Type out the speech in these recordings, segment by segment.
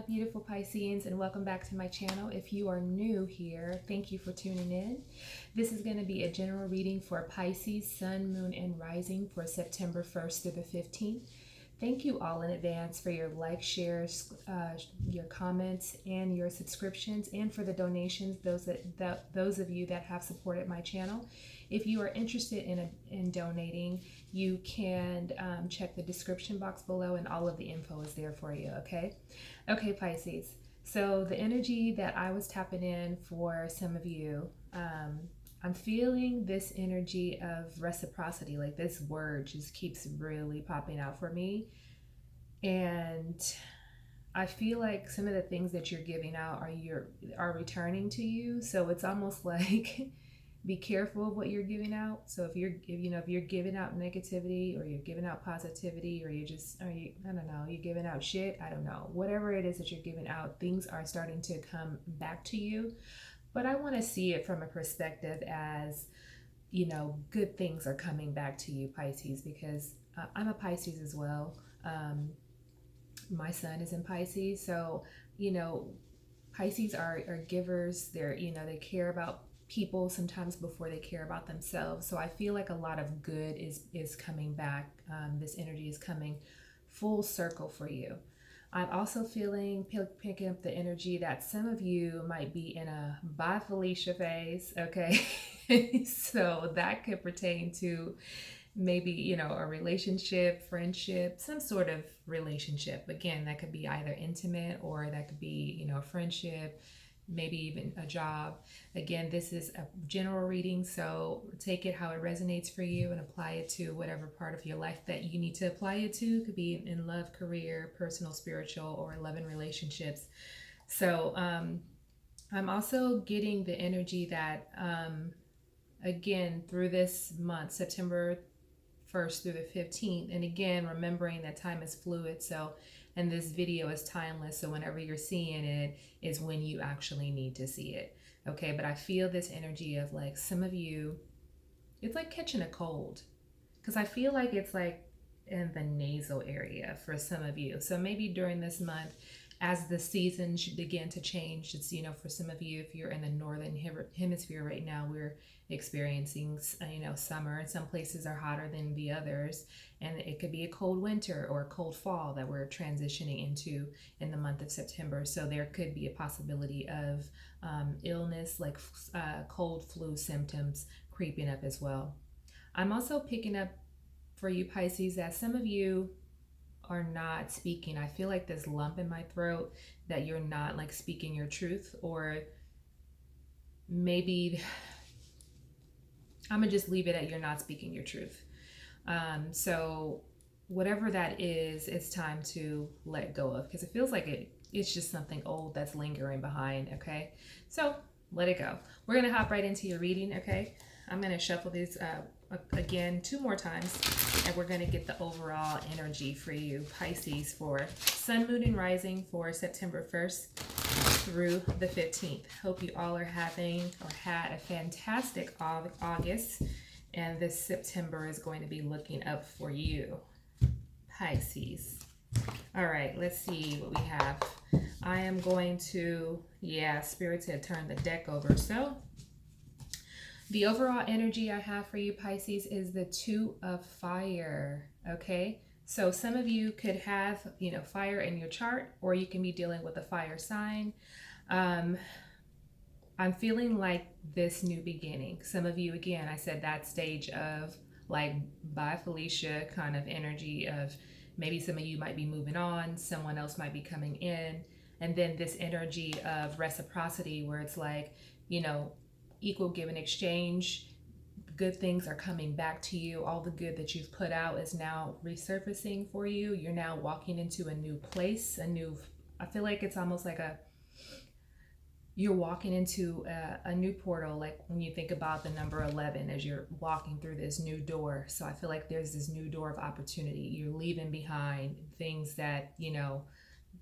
beautiful Pisceans, and welcome back to my channel. If you are new here, thank you for tuning in. This is going to be a general reading for Pisces, Sun, Moon, and Rising for September 1st through the 15th. Thank you all in advance for your likes, shares, your comments, and your subscriptions, and for the donations, those of you that have supported my channel. If you are interested in donating, you can check the description box below, and all of the info is there for you, okay? Okay, Pisces. So the energy that I was tapping in for some of you, I'm feeling this energy of reciprocity. Like, this word just keeps really popping out for me. And I feel like some of the things that you're giving out are returning to you. So it's almost like be careful of what you're giving out. So if you're giving out negativity, or you're giving out positivity, or I don't know, you're giving out shit, I don't know. Whatever it is that you're giving out, things are starting to come back to you. But I want to see it from a perspective as, good things are coming back to you, Pisces, because I'm a Pisces as well. My sun is in Pisces. So, Pisces are givers. They care about people sometimes before they care about themselves. So I feel like a lot of good is coming back. This energy is coming full circle for you. I'm also picking up the energy that some of you might be in a bye Felicia phase, okay? So that could pertain to maybe, a relationship, friendship, some sort of relationship. Again, that could be either intimate, or that could be, a friendship, maybe even a job. Again, this is a general reading, so take it how it resonates for you and apply it to whatever part of your life that you need to apply it to. It could be in love, career, personal, spiritual, or love and relationships. So I'm also getting the energy that again, through this month, September 1st through the 15th, and again, remembering that time is fluid, and this video is timeless, so whenever you're seeing it is when you actually need to see it, okay? But I feel this energy of, like, some of you, it's like catching a cold, because I feel like it's like in the nasal area for some of you. So maybe during this month, as the seasons begin to change, it's, for some of you, if you're in the northern hemisphere right now, we're experiencing, summer, and some places are hotter than the others, and it could be a cold winter or a cold fall that we're transitioning into in the month of September. So there could be a possibility of illness, like cold flu symptoms creeping up as well. I'm also picking up for you, Pisces, that some of you are not speaking. I feel like this lump in my throat that you're not, like, speaking your truth, or maybe I'm gonna just leave it at you're not speaking your truth. So whatever that is, it's time to let go of, because it feels like it's just something old that's lingering behind, okay? So let it go. We're gonna hop right into your reading, okay? I'm gonna shuffle these again 2 more times, and we're going to get the overall energy for you, Pisces, for Sun, Moon, and Rising for September 1st through the 15th. Hope you all are having or had a fantastic August, and this September is going to be looking up for you, Pisces. All right, let's see what we have. I am going to, Spirits had turned the deck over, so the overall energy I have for you, Pisces, is the 2 of Fire, okay? So some of you could have, fire in your chart, or you can be dealing with a fire sign. I'm feeling like this new beginning. Some of you, again, I said that stage of, like, bye Felicia kind of energy of maybe some of you might be moving on, someone else might be coming in, and then this energy of reciprocity where it's like, equal give and exchange. Good things are coming back to you. All the good that you've put out is now resurfacing for you. You're now walking into a new place, I feel like it's almost like you're walking into a new portal, like when you think about the number 11 as you're walking through this new door. So I feel like there's this new door of opportunity. You're leaving behind things that,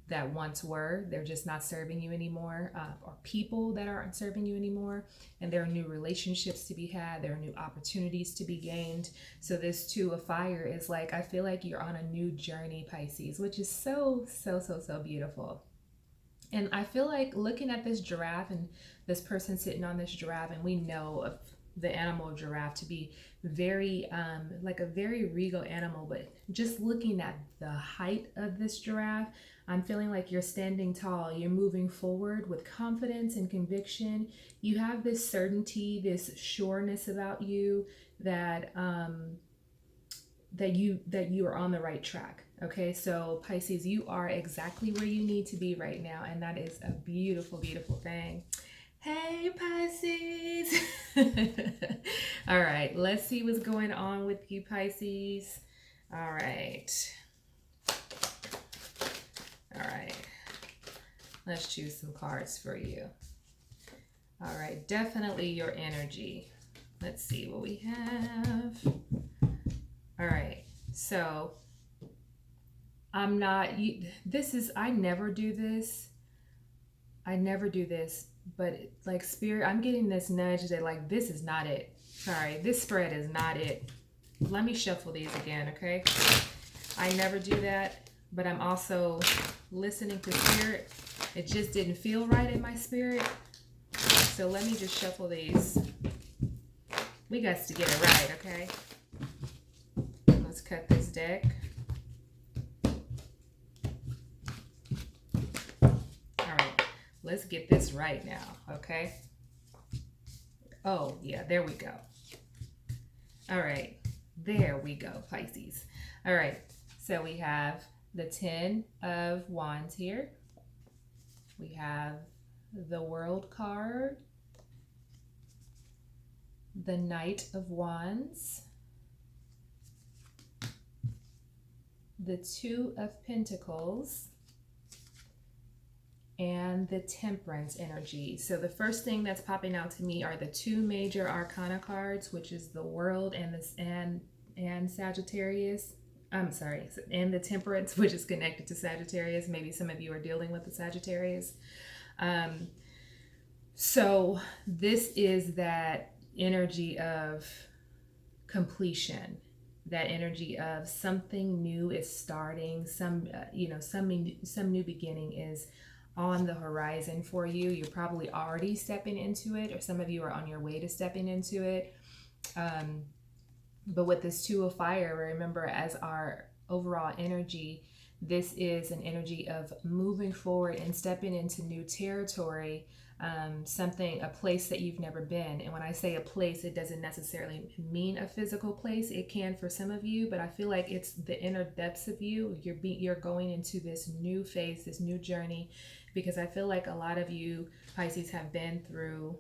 that once were, they're just not serving you anymore, or people that aren't serving you anymore, and there are new relationships to be had, there are new opportunities to be gained. So this 2 of Fire is like, I feel like you're on a new journey, Pisces, which is so beautiful. And I feel like looking at this giraffe and this person sitting on this giraffe, and we know of the animal giraffe to be very, like a very regal animal, but just looking at the height of this giraffe, I'm feeling like you're standing tall. You're moving forward with confidence and conviction. You have this certainty, this sureness about you that that you are on the right track. Okay, so Pisces, you are exactly where you need to be right now, and that is a beautiful, beautiful thing. Hey Pisces. All right, let's see what's going on with you, Pisces. All right. All right. Let's choose some cards for you. All right, definitely your energy. Let's see what we have. All right, so I'm not, I never do this. But like spirit, I'm getting this nudge that like, this is not it. Sorry, this spread is not it. Let me shuffle these again, okay? I never do that, but I'm also listening to spirit. It just didn't feel right in my spirit. So let me just shuffle these. We got to get it right, okay? Let's cut this deck. Let's get this right now, okay? Oh, yeah, there we go. All right, there we go, Pisces. All right, so we have the 10 of Wands here. We have the World card, the Knight of Wands, the 2 of Pentacles, and the Temperance energy. So the first thing that's popping out to me are the 2 major arcana cards, which is the World and Sagittarius. I'm sorry, and the Temperance, which is connected to Sagittarius. Maybe some of you are dealing with the Sagittarius. So this is that energy of completion, that energy of something new is starting, some new beginning is on the horizon for you. You're probably already stepping into it, or some of you are on your way to stepping into it. But with this 2 of fire, remember, as our overall energy, this is an energy of moving forward and stepping into new territory, a place that you've never been. And when I say a place, it doesn't necessarily mean a physical place. It can for some of you, but I feel like it's the inner depths of you. You're going into this new phase, this new journey, because I feel like a lot of you, Pisces, have been through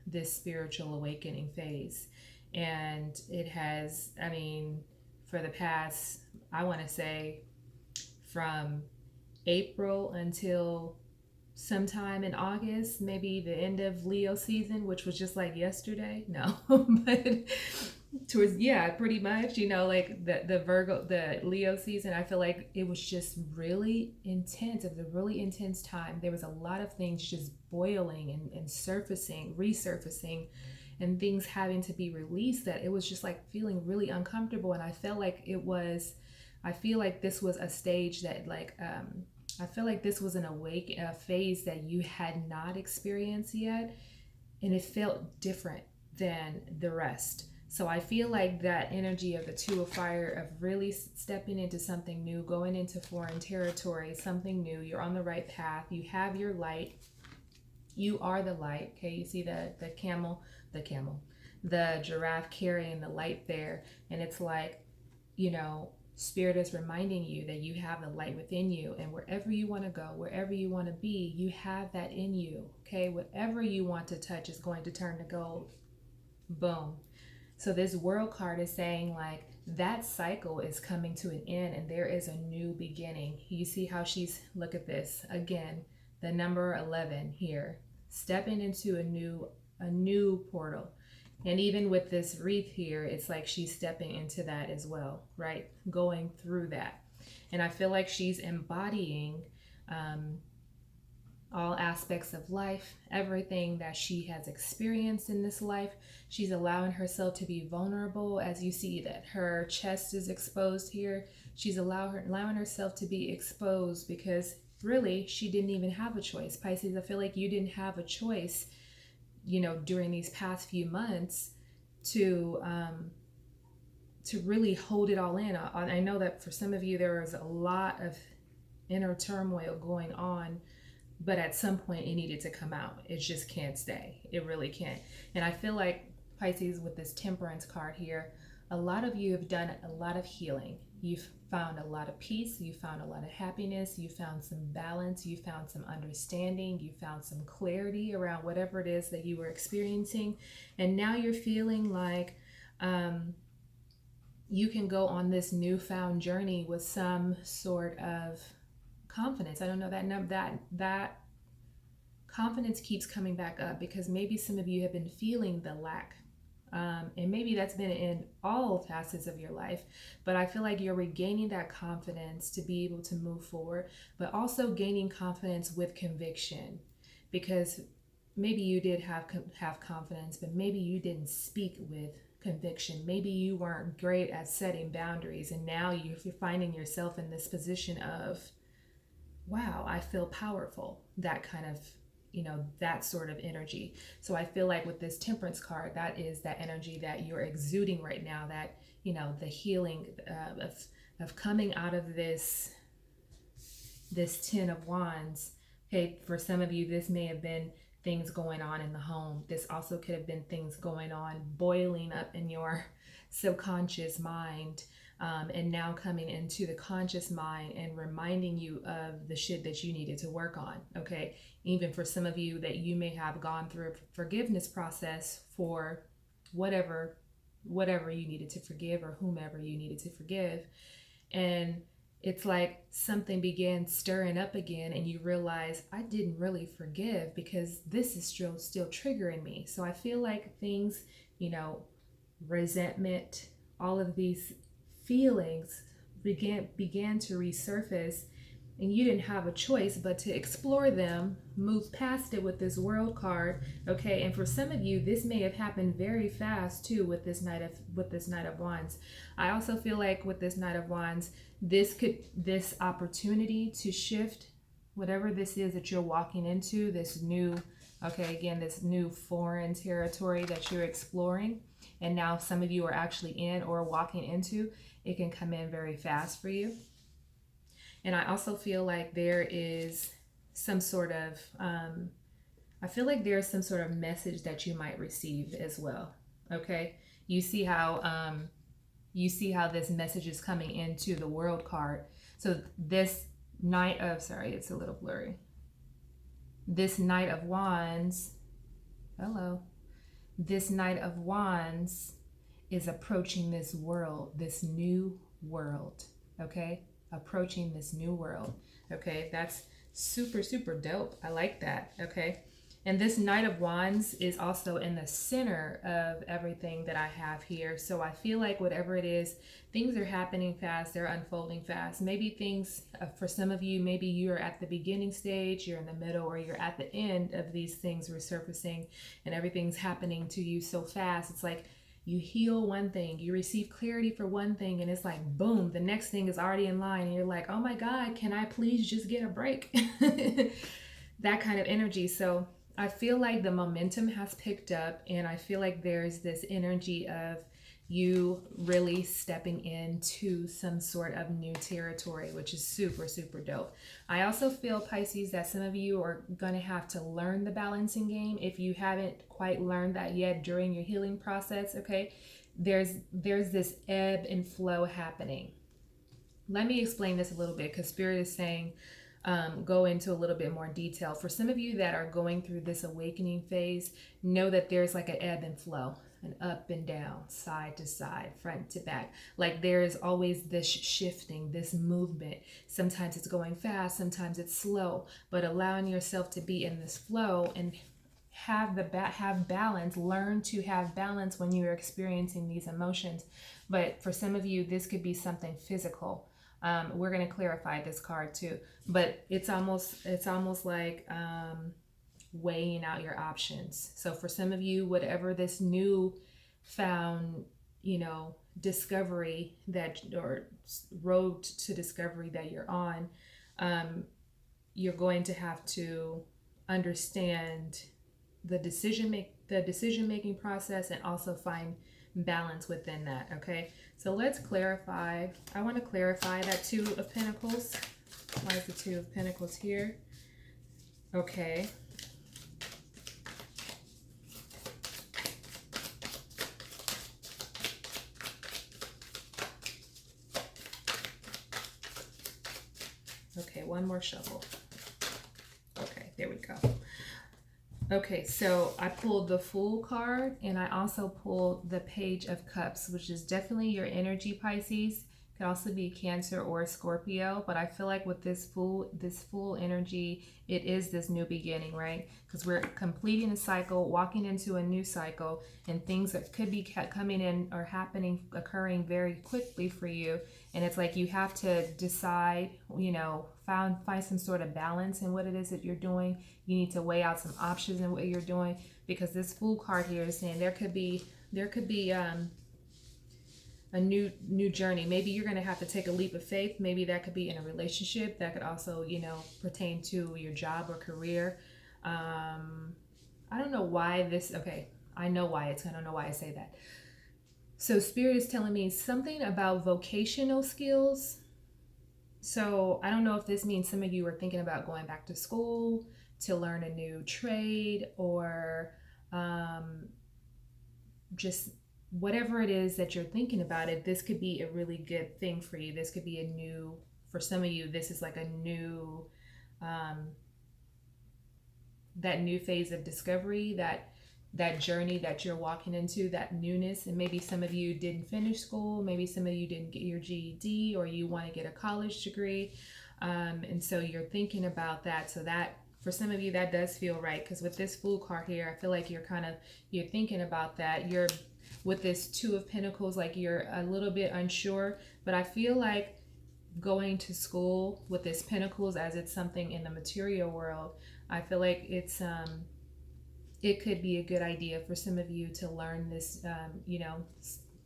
this spiritual awakening phase. And it has, for the past, I want to say from April until sometime in August, maybe the end of Leo season, which was just like yesterday. No, but towards, yeah, pretty much, like the Leo season, I feel like it was just really intense. It was a really intense time. There was a lot of things just boiling and resurfacing, and things having to be released, that it was just like feeling really uncomfortable. And I feel like this was a stage that I feel like this was a phase that you had not experienced yet, and it felt different than the rest. So I feel like that energy of the 2 of fire, of really stepping into something new, going into foreign territory, something new. You're on the right path. You have your light. You are the light. Okay, you see the giraffe carrying the light there, and it's like, Spirit is reminding you that you have the light within you, and wherever you want to go, wherever you want to be, you have that in you. Okay, whatever you want to touch is going to turn to gold. Boom. So this World card is saying like that cycle is coming to an end, and there is a new beginning. You see how look at this again, the number 11 here, stepping into a new portal. And even with this wreath here, it's like she's stepping into that as well, right? Going through that. And I feel like she's embodying all aspects of life, everything that she has experienced in this life. She's allowing herself to be vulnerable. As you see that her chest is exposed here, she's allowing herself to be exposed, because really, she didn't even have a choice. Pisces, I feel like you didn't have a choice, during these past few months to really hold it all in. I know that for some of you, there is a lot of inner turmoil going on, but at some point it needed to come out. It just can't stay. It really can't. And I feel like Pisces, with this Temperance card here, a lot of you have done a lot of healing. You've found a lot of peace. You found a lot of happiness. You found some balance. You found some understanding. You found some clarity around whatever it is that you were experiencing. And now you're feeling like you can go on this newfound journey with some sort of confidence. I don't know, that confidence keeps coming back up, because maybe some of you have been feeling the lack. And maybe that's been in all facets of your life, but I feel like you're regaining that confidence to be able to move forward, but also gaining confidence with conviction, because maybe you did have confidence, but maybe you didn't speak with conviction. Maybe you weren't great at setting boundaries, and now you're finding yourself in this position of, wow, I feel powerful. That kind of, that sort of energy. So I feel like with this Temperance card, that is that energy that you're exuding right now, that, the healing of coming out of this Ten of Wands. Okay, for some of you, this may have been things going on in the home. This also could have been things going on, boiling up in your subconscious mind, and now coming into the conscious mind and reminding you of the shit that you needed to work on. Okay, even for some of you, that you may have gone through a forgiveness process for whatever you needed to forgive, or whomever you needed to forgive, and it's like something began stirring up again, and you realize, I didn't really forgive because this is still triggering me. So I feel like things, resentment, all of these feelings began to resurface, and you didn't have a choice but to explore them, move past it with this World card. Okay, and for some of you, this may have happened very fast too with this Knight of Wands. I also feel like with this Knight of Wands, this opportunity to shift whatever this is that you're walking into, this new foreign territory that you're exploring, and now some of you are actually in or walking into, it can come in very fast for you. And I also feel like there is some sort of, I feel like there's some sort of message that you might receive as well. Okay, you see how this message is coming into the World card. So this it's a little blurry. This Knight of Wands, this Knight of Wands is approaching this new world, okay? Approaching this new world, okay? That's super, super dope. I like that, okay? And this Knight of Wands is also in the center of everything that I have here. So I feel like whatever it is, things are happening fast, they're unfolding fast. Maybe things, for some of you, maybe you're at the beginning stage, you're in the middle, or you're at the end of these things resurfacing, and everything's happening to you so fast. It's like you heal one thing, you receive clarity for one thing, and it's like, boom, the next thing is already in line. And you're like, oh my God, can I please just get a break? That kind of energy. So I feel like the momentum has picked up, and I feel like there's this energy of you really stepping into some sort of new territory, which is super, super dope. I also feel, Pisces, that some of you are going to have to learn the balancing game if you haven't quite learned that yet during your healing process, okay? There's this ebb and flow happening. Let me explain this a little bit, because Spirit is saying, go into a little bit more detail. For some of you that are going through this awakening phase, know that there's like an ebb and flow, an up and down, side to side, front to back. Like there is always this shifting, this movement. Sometimes it's going fast, sometimes it's slow, but allowing yourself to be in this flow and have balance, learn to have balance when you're experiencing these emotions. But for some of you, this could be something physical. We're going to clarify this card too, but it's almost like weighing out your options. So for some of you, whatever this new found, discovery or road to discovery that you're on, you're going to have to understand the decision making process, and also find balance within that. Okay, so let's clarify. I want to clarify that Two of Pentacles. Why is the Two of Pentacles here? Okay. Okay, one more shuffle. Okay, there we go. Okay, so I pulled the Fool card, and I also pulled the Page of Cups, which is definitely your energy, Pisces. Could also be Cancer or Scorpio, but I feel like with this Fool energy, it is this new beginning, right? Because we're completing a cycle, walking into a new cycle, and things that could be coming in or occurring very quickly for you. And it's like you have to decide, you know, find some sort of balance in what it is that you're doing. You need to weigh out some options in what you're doing, because this Fool card here is saying there could be a new journey. Maybe you're going to have to take a leap of faith. Maybe that could be in a relationship. That could also, you know, pertain to your job or career. I don't know why this, okay, I know why I don't know why I say that. So Spirit is telling me something about vocational skills. So I don't know if this means some of you are thinking about going back to school to learn a new trade, or just whatever it is that you're thinking about it. This could be a really good thing for you. This could be a new, for some of you, this is like a new, that new phase of discovery, that journey that you're walking into, that newness. And maybe some of you didn't finish school, maybe some of you didn't get your GED, or you want to get a college degree, and so you're thinking about that. So that, for some of you, that does feel right, because with this Fool card here, I feel like you're thinking about that. You're with this Two of Pentacles, like you're a little bit unsure, but I feel like going to school with this Pentacles, as it's something in the material world, I feel like it's it could be a good idea for some of you to learn this, you know,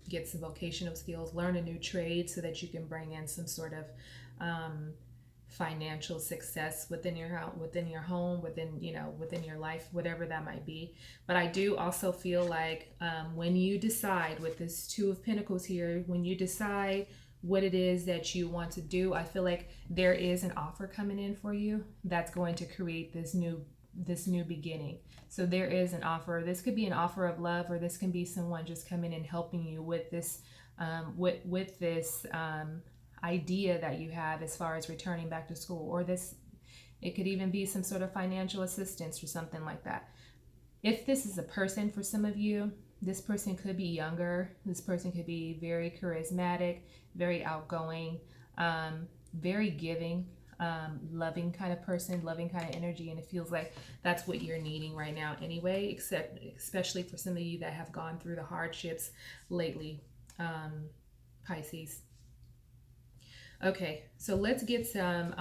get some vocational skills, learn a new trade, so that you can bring in some sort of financial success within your home, within your life, whatever that might be. But I do also feel like when you decide with this Two of Pentacles here, when you decide what it is that you want to do, I feel like there is an offer coming in for you that's going to create this new beginning. So there is an offer. This could be an offer of love, or this can be someone just coming and helping you with this with this idea that you have as far as returning back to school, or it could even be some sort of financial assistance or something like that. If this is a person for some of you, this person could be younger. This person could be very charismatic, very outgoing, very giving, loving kind of person, loving kind of energy. And it feels like that's what you're needing right now anyway, especially for some of you that have gone through the hardships lately, Pisces. Okay, so let's get some,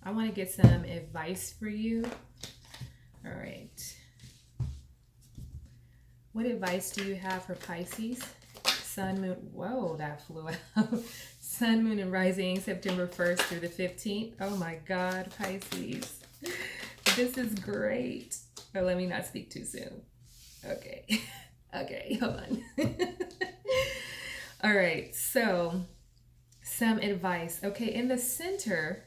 I want to get some advice for you. All right. What advice do you have for Pisces? Sun, Moon, whoa, that flew out. Sun, Moon, and Rising, September 1st through the 15th. Oh my God, Pisces. This is great. Oh, let me not speak too soon. Okay. Okay, hold on. All right, so some advice. Okay, in the center,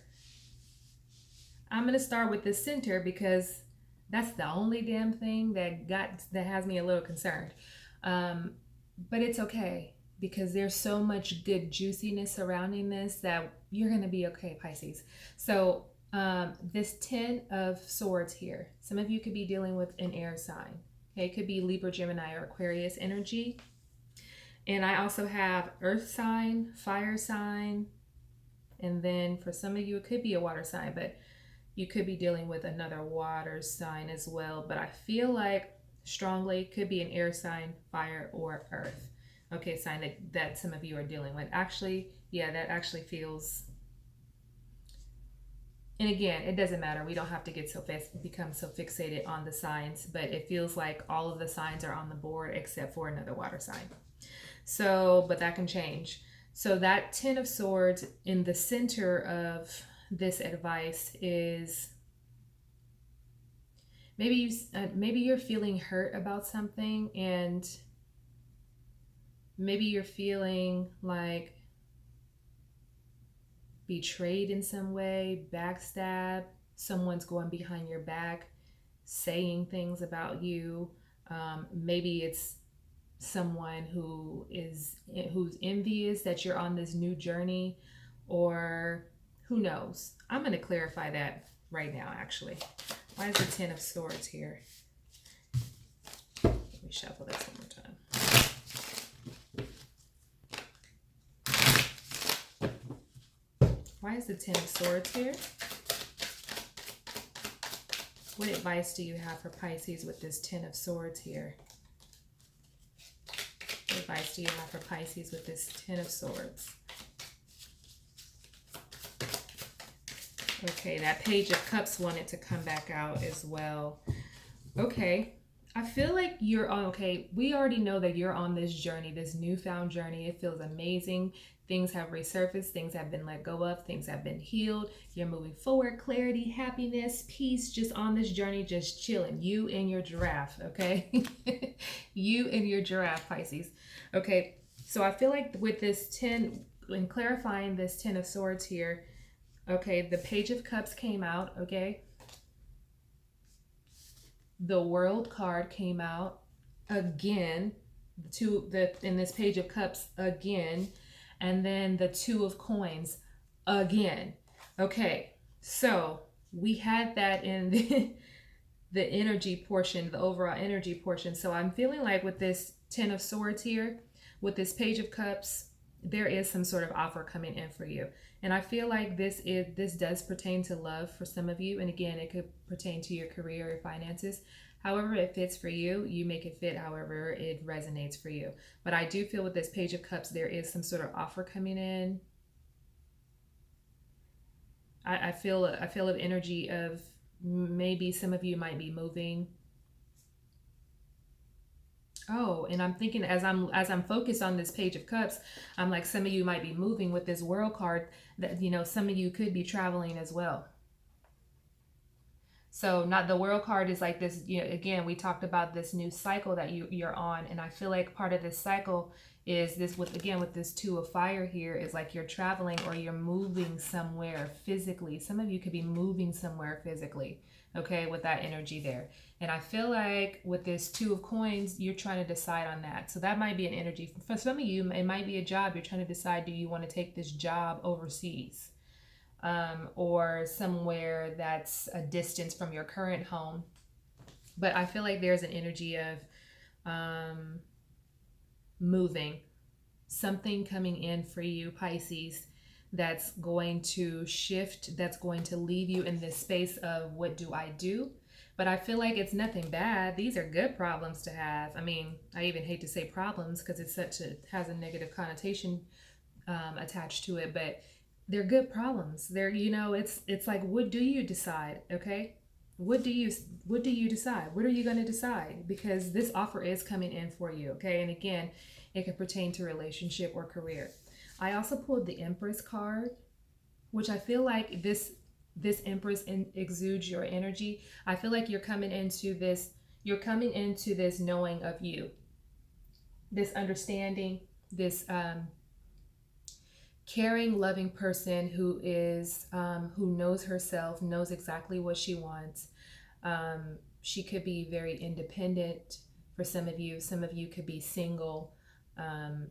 I'm going to start with the center because that's the only damn thing that has me a little concerned. But it's okay, because there's so much good juiciness surrounding this that you're going to be okay, Pisces. So this 10 of Swords here, some of you could be dealing with an air sign. Okay, it could be Libra, Gemini, or Aquarius energy. And I also have earth sign, fire sign, and then for some of you it could be a water sign, but you could be dealing with another water sign as well. But I feel like strongly could be an air sign, fire, or earth. Okay, sign that some of you are dealing with. Actually, yeah, that actually feels, and again, it doesn't matter. We don't have to become so fixated on the signs, but it feels like all of the signs are on the board except for another water sign. So, but that can change. So that 10 of Swords in the center of this advice is maybe you're feeling hurt about something, and maybe you're feeling like betrayed in some way, backstab. Someone's going behind your back, saying things about you. Maybe it's someone who's envious that you're on this new journey, or who knows. I'm going to clarify that right now, actually. Why is the Ten of Swords here? Let me shuffle this one more time. Why is the Ten of Swords here? What advice do you have for Pisces with this Ten of Swords here? What advice do you have for Pisces with this Ten of Swords? Okay, that Page of Cups wanted to come back out as well. Okay, I feel like you're on, okay, we already know that you're on this journey, this newfound journey. It feels amazing. Things have resurfaced, things have been let go of, things have been healed. You're moving forward, clarity, happiness, peace, just on this journey, just chilling. You and your giraffe, okay? You and your giraffe, Pisces. Okay, so I feel like with this 10, when clarifying this 10 of Swords here, okay, the Page of Cups came out, okay? The World card came out again, in this Page of Cups again, and then the Two of Coins again. Okay, so we had that in the energy portion, the overall energy portion. So I'm feeling like with this Ten of Swords here, with this Page of Cups, there is some sort of offer coming in for you. And I feel like this does pertain to love for some of you. And again, it could pertain to your career or finances. However it fits for you, you make it fit however it resonates for you. But I do feel with this Page of Cups, there is some sort of offer coming in. I feel an energy of maybe some of you might be moving. Oh, and I'm thinking as I'm focused on this Page of Cups, I'm like, some of you might be moving with this World card, that, you know, some of you could be traveling as well. So not the World card is like this, you know, again, we talked about this new cycle that you're on, and I feel like part of this cycle is this with this Two of Fire here is like you're traveling or you're moving somewhere physically. Some of you could be moving somewhere physically, okay, with that energy there. And I feel like with this Two of Coins, you're trying to decide on that. So that might be an energy. For some of you, it might be a job. You're trying to decide, do you want to take this job overseas? Or somewhere that's a distance from your current home. But I feel like there's an energy of moving, something coming in for you, Pisces, that's going to shift, that's going to leave you in this space of what do I do? But I feel like it's nothing bad. These are good problems to have. I mean, I even hate to say problems because it's has a negative connotation attached to it, but they're good problems. They're, you know, it's like, what do you decide? Okay, what do you decide? What are you going to decide? Because this offer is coming in for you. Okay, and again, it could pertain to relationship or career. I also pulled the Empress card, which I feel like this Empress exudes your energy. I feel like you're coming into this knowing of you, this understanding, this caring, loving person who is who knows herself, knows exactly what she wants. She could be very independent for some of you. Some of you could be single.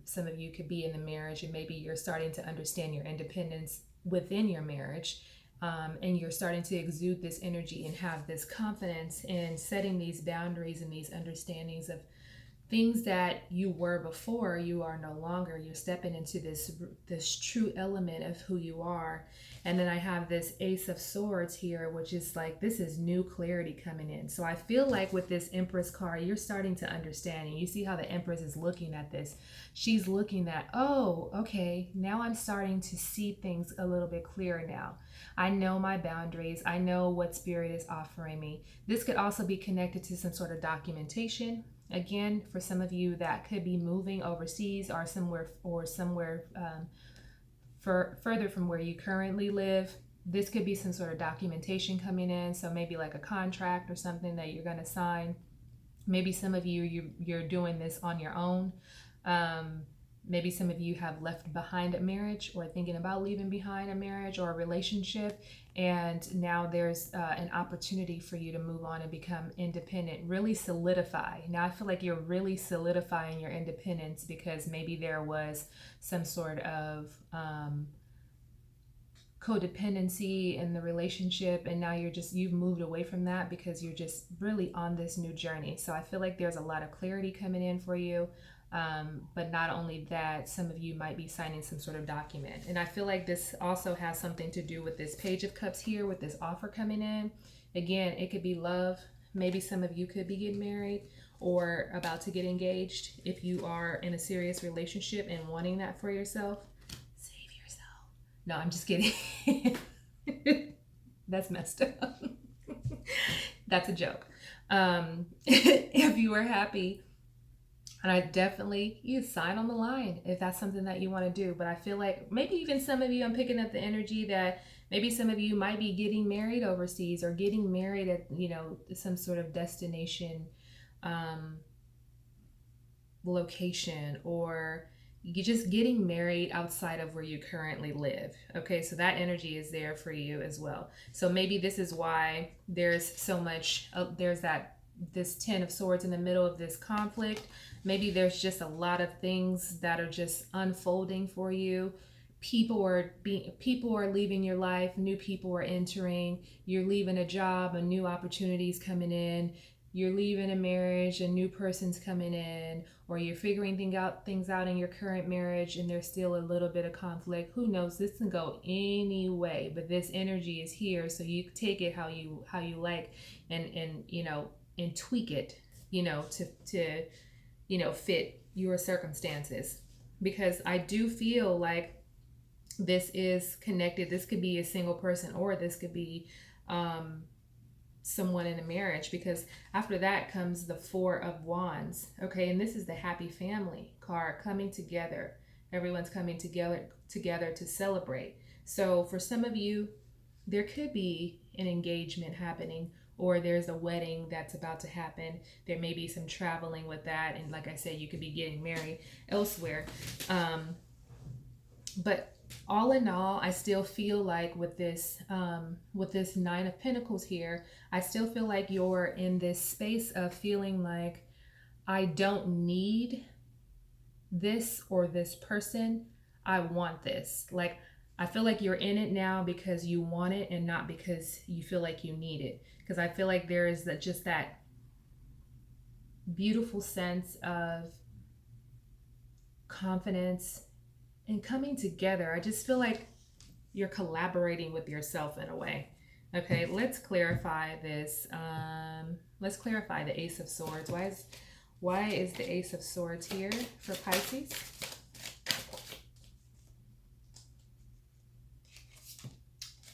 Some of you could be in a marriage, and maybe you're starting to understand your independence within your marriage. And you're starting to exude this energy and have this confidence in setting these boundaries and these understandings of things that you were before. You are no longer. You're stepping into this true element of who you are. And then I have this Ace of Swords here, which is like, this is new clarity coming in. So I feel like with this Empress card, you're starting to understand, and you see how the Empress is looking at this. She's looking at, oh, okay, now I'm starting to see things a little bit clearer now. I know my boundaries. I know what Spirit is offering me. This could also be connected to some sort of documentation. Again, for some of you, that could be moving overseas or somewhere further from where you currently live. this could be some sort of documentation coming in. So maybe like a contract or something that you're going to sign. Maybe some of you're doing this on your own. Maybe some of you have left behind a marriage or thinking about leaving behind a marriage or a relationship, and now there's an opportunity for you to move on and become independent, really solidify. Now I feel like you're really solidifying your independence because maybe there was some sort of codependency in the relationship, and now you've moved away from that because you're just really on this new journey. So I feel like there's a lot of clarity coming in for you. But not only that, some of you might be signing some sort of document. And I feel like this also has something to do with this Page of Cups here with this offer coming in. Again, it could be love. Maybe some of you could be getting married or about to get engaged. If you are in a serious relationship and wanting that for yourself, save yourself. No, I'm just kidding. That's messed up. That's a joke. If you are happy, and I definitely, you sign on the line if that's something that you want to do. But I feel like maybe even some of you, I'm picking up the energy that maybe some of you might be getting married overseas or getting married at, some sort of destination location, or you're just getting married outside of where you currently live. Okay, so that energy is there for you as well. So maybe this is why there's so much, this 10 of Swords in the middle of this conflict. Maybe there's just a lot of things that are just unfolding for you. People are leaving your life, new people are entering. You're leaving a job, a new opportunity's coming in. You're leaving a marriage, a new person's coming in, or you're figuring things out in your current marriage and there's still a little bit of conflict. Who knows? This can go any way, but this energy is here, so you take it how you like, and tweak it, to fit your circumstances. Because I do feel like this is connected. This could be a single person, or this could be someone in a marriage, because after that comes the Four of Wands. Okay, and this is the happy family card, coming together. Everyone's coming together to celebrate. So for some of you, there could be an engagement happening, or there's a wedding that's about to happen. There may be some traveling with that, and like I said, you could be getting married elsewhere. But all in all, I still feel like with this Nine of Pentacles here, I still feel like you're in this space of feeling like, I don't need this or this person. I want this. Like, I feel like you're in it now because you want it and not because you feel like you need it. Because I feel like there is just that beautiful sense of confidence and coming together. I just feel like you're collaborating with yourself in a way. Okay, let's clarify this. Let's clarify the Ace of Swords. Why is the Ace of Swords here for Pisces?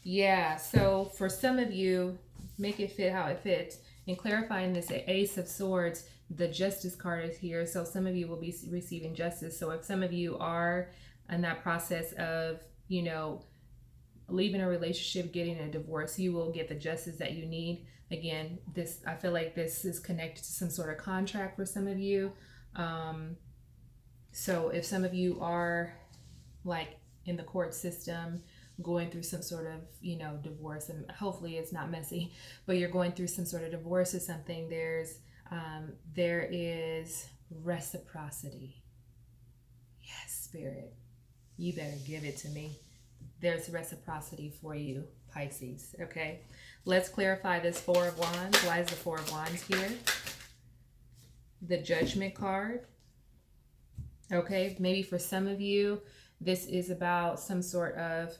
Yeah, so for some of you, make it fit how it fits. In clarifying this Ace of Swords, the Justice card is here. So some of you will be receiving justice. So if some of you are in that process of, leaving a relationship, getting a divorce, you will get the justice that you need. Again, I feel like this is connected to some sort of contract for some of you. So if some of you are like in the court system, going through some sort of, divorce, and hopefully it's not messy, but you're going through some sort of divorce or something, there is reciprocity. Yes, Spirit, you better give it to me. There's reciprocity for you, Pisces. Okay, let's clarify this Four of Wands. Why is the Four of Wands here? The Judgment card. Okay, maybe for some of you, this is about some sort of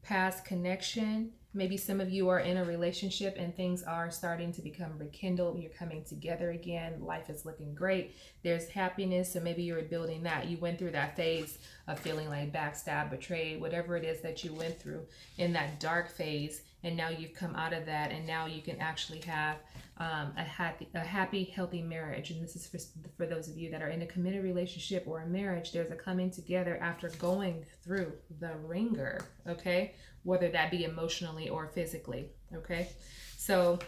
past connection. Maybe some of you are in a relationship and things are starting to become rekindled. You're coming together again. Life is looking great. There's happiness. So maybe you're building that. You went through that phase of feeling like backstabbed, betrayed, whatever it is that you went through in that dark phase. and now you've come out of that, and now you can actually have a happy, healthy marriage. And this is for those of you that are in a committed relationship or a marriage. There's a coming together after going through the ringer, okay? Whether that be emotionally or physically, okay? So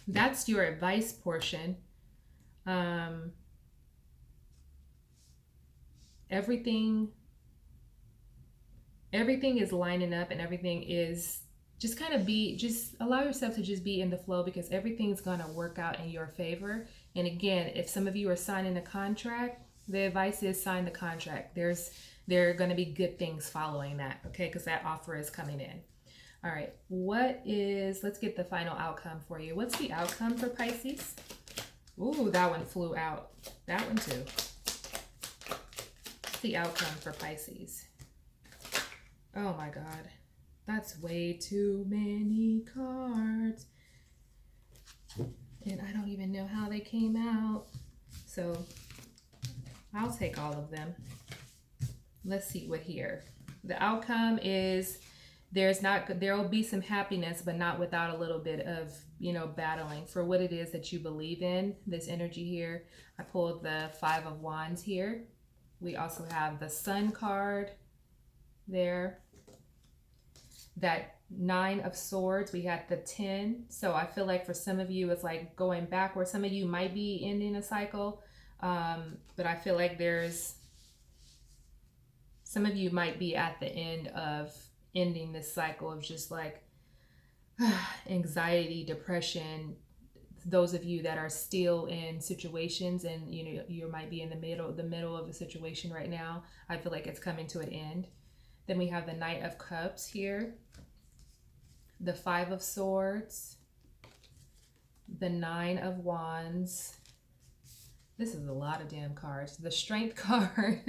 that's your advice portion. Everything is lining up, and everything is just just allow yourself to just be in the flow, because everything's going to work out in your favor. And again, if some of you are signing a contract, the advice is sign the contract. There are going to be good things following that, okay? Because that offer is coming in. All right, let's get the final outcome for you. What's the outcome for Pisces? Ooh, that one flew out. That one too. What's the outcome for Pisces? Oh my God, that's way too many cards. And I don't even know how they came out. So I'll take all of them. Let's see what here. The outcome is there will be some happiness, but not without a little bit of, battling for what it is that you believe in. This energy here, I pulled the 5 of Wands here. We also have the Sun card there. That 9 of Swords, we had the 10. So I feel like for some of you, it's like going backwards. Some of you might be ending a cycle, but I feel like some of you might be at the end of ending this cycle of just like anxiety, depression. Those of you that are still in situations, and you might be in the middle of a situation right now, I feel like it's coming to an end. Then we have the Knight of Cups here, the 5 of Swords, the 9 of Wands. This is a lot of damn cards. The Strength card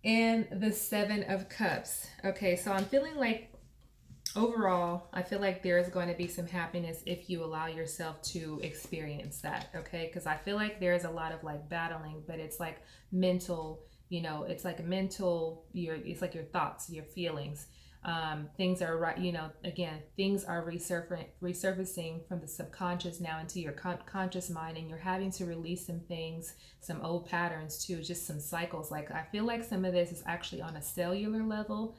and the 7 of Cups. Okay, so I'm feeling like overall, I feel like there is going to be some happiness if you allow yourself to experience that, okay? Because I feel like there's a lot of like battling, but it's like mental, it's like mental, it's like your thoughts, your feelings. Things are right, again, things are resurfacing from the subconscious now into your conscious mind, and you're having to release some things, some old patterns too, just some cycles. Like I feel like some of this is actually on a cellular level,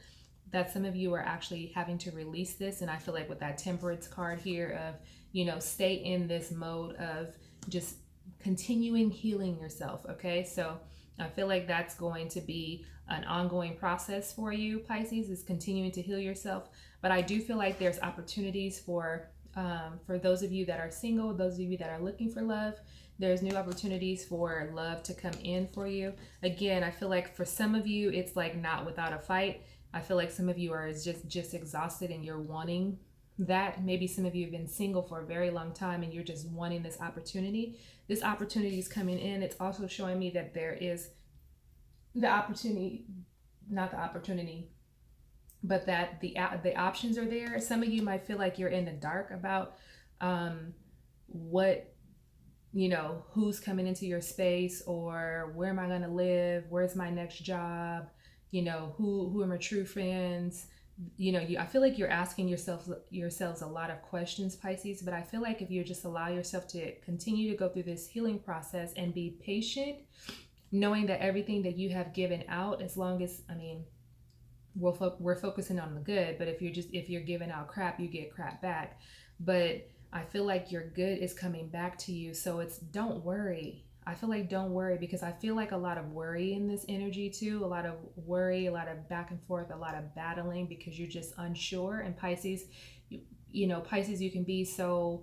that some of you are actually having to release this. And I feel like with that Temperance card here of, stay in this mode of just continuing healing yourself, okay? So I feel like that's going to be an ongoing process for you, Pisces, is continuing to heal yourself. But I do feel like there's opportunities for those of you that are single, those of you that are looking for love. There's new opportunities for love to come in for you. Again, I feel like for some of you, it's like not without a fight. I feel like some of you are just exhausted and you're wanting that. Maybe some of you have been single for a very long time and you're just wanting this opportunity. This opportunity is coming in. It's also showing me that there is the opportunity, not the opportunity, but that the options are there. Some of you might feel like you're in the dark about what, who's coming into your space, or where am I going to live? Where's my next job? Who are my true friends? I feel like you're asking yourselves a lot of questions, Pisces, but I feel like if you just allow yourself to continue to go through this healing process and be patient, knowing that everything that you have given out, as long as, we're focusing on the good, but if you're giving out crap, you get crap back. But I feel like your good is coming back to you. So don't worry. I feel like don't worry, because I feel like a lot of worry in this energy too, a lot of worry, a lot of back and forth, a lot of battling because you're just unsure. And Pisces, Pisces, you can be so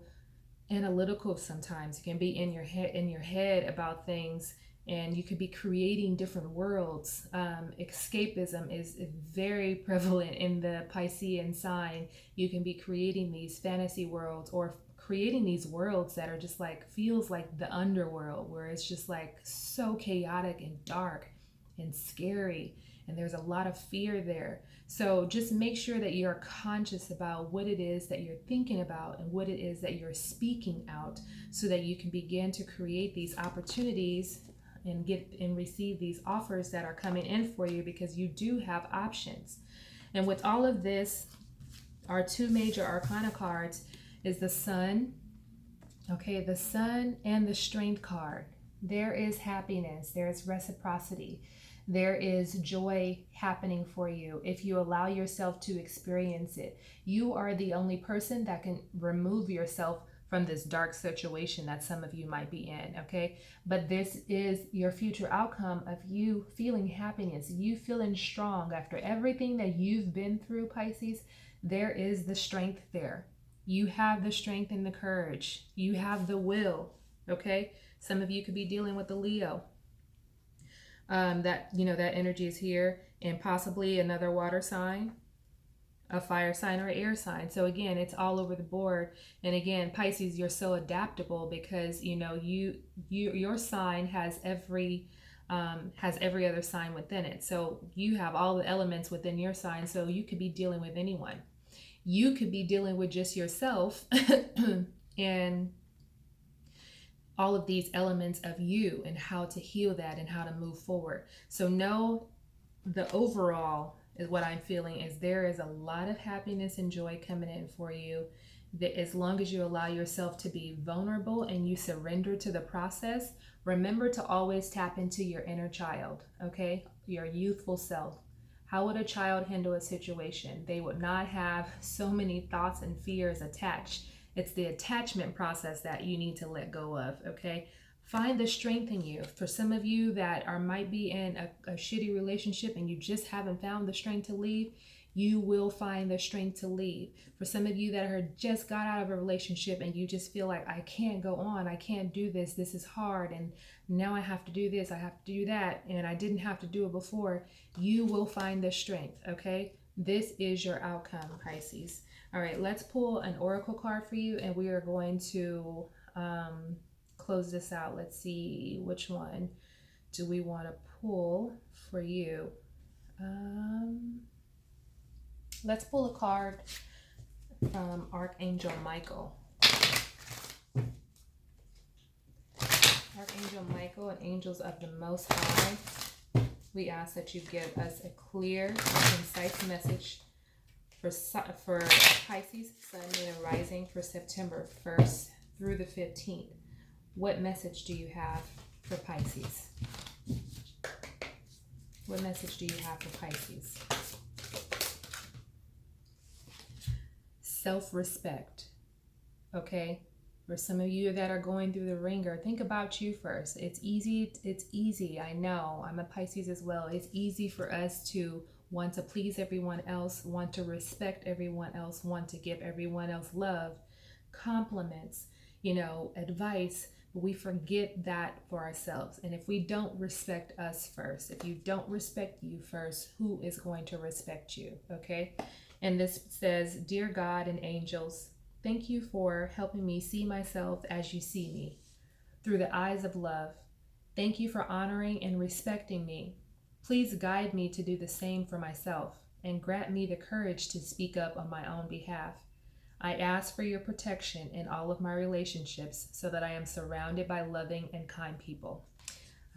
analytical sometimes. You can be in your head about things, and you could be creating different worlds. Escapism is very prevalent in the Piscean sign. You can be creating these fantasy worlds, or creating these worlds that are just like, feels like the underworld, where it's just like so chaotic and dark and scary, and there's a lot of fear there. So just make sure that you're conscious about what it is that you're thinking about and what it is that you're speaking out, so that you can begin to create these opportunities and get and receive these offers that are coming in for you, because you do have options. And with all of this, our two major arcana cards is the Sun, okay, the Sun and the Strength card. There is happiness, there is reciprocity, there is joy happening for you if you allow yourself to experience it. You are the only person that can remove yourself from this dark situation that some of you might be in, okay? But this is your future outcome of you feeling happiness, you feeling strong after everything that you've been through, Pisces. There is the strength there. You have the strength and the courage. You have the will, okay? Some of you could be dealing with the Leo. That energy is here, and possibly another water sign, a fire sign, or air sign. So again, it's all over the board. And again, Pisces, you're so adaptable because your sign has every other sign within it. So you have all the elements within your sign. So you could be dealing with anyone. You could be dealing with just yourself and all of these elements of you and how to heal that and how to move forward. So know the overall is what I'm feeling is there is a lot of happiness and joy coming in for you. That as long as you allow yourself to be vulnerable and you surrender to the process, remember to always tap into your inner child, okay? Your youthful self. How would a child handle a situation? They would not have so many thoughts and fears attached. It's the attachment process that you need to let go of, okay? Find the strength in you. For some of you that might be in a shitty relationship and you just haven't found the strength to leave, you will find the strength to leave. For some of you that are just got out of a relationship and you just feel like, I can't go on, I can't do this, this is hard, and now I have to do this, I have to do that, and I didn't have to do it before, you will find the strength, okay? This is your outcome, Pisces. All right, let's pull an oracle card for you, and we are going to close this out. Let's see, which one do we want to pull for you? Let's pull a card from Archangel Michael. Archangel Michael and angels of the Most High, we ask that you give us a clear and concise message for Pisces, Sun, Moon, and Rising for September 1st through the 15th. What message do you have for Pisces? What message do you have for Pisces? Self-respect, okay? For some of you that are going through the ringer, think about you first. It's easy. I know, I'm a Pisces as well. It's easy for us to want to please everyone else, want to respect everyone else, want to give everyone else love, compliments, advice, but we forget that for ourselves. And if we don't respect us first, if you don't respect you first, who is going to respect you, okay? And this says, Dear God and angels, thank you for helping me see myself as you see me, through the eyes of love. Thank you for honoring and respecting me. Please guide me to do the same for myself and grant me the courage to speak up on my own behalf. I ask for your protection in all of my relationships so that I am surrounded by loving and kind people.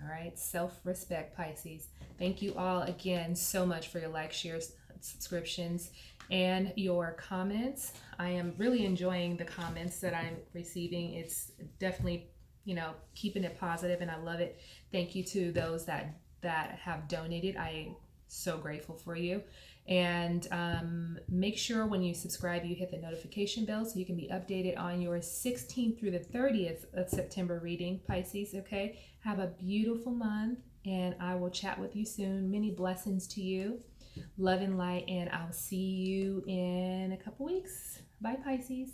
All right, self-respect, Pisces. Thank you all again so much for your likes, shares, subscriptions, and your comments. I am really enjoying the comments that I'm receiving. It's definitely, keeping it positive, and I love it. Thank you to those that have donated. I'm so grateful for you. And make sure when you subscribe, you hit the notification bell so you can be updated on your 16th through the 30th of September reading, Pisces, okay? Have a beautiful month, and I will chat with you soon. Many blessings to you. Love and light, and I'll see you in a couple weeks. Bye, Pisces.